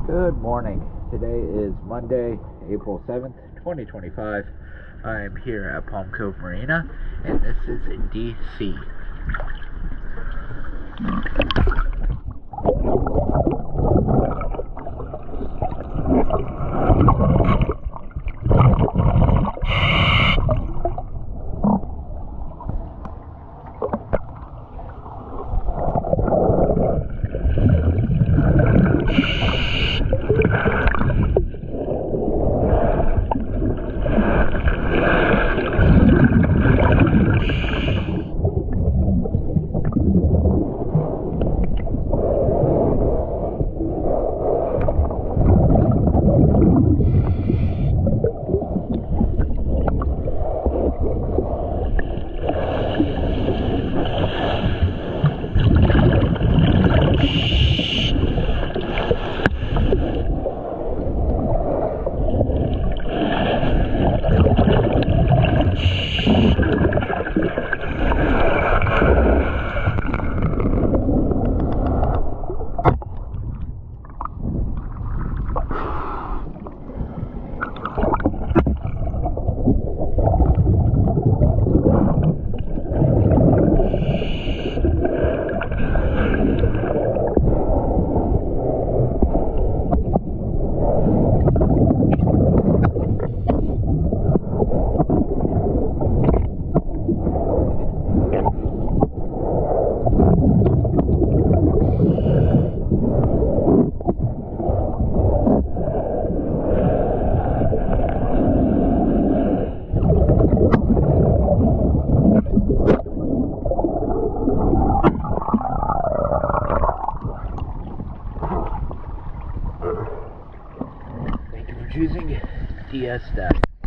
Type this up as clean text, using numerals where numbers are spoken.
Good morning. Today is Monday, April 7th, 2025. I'm here at Palm Cove Marina, and this is DC. Thank you for choosing DS Staff.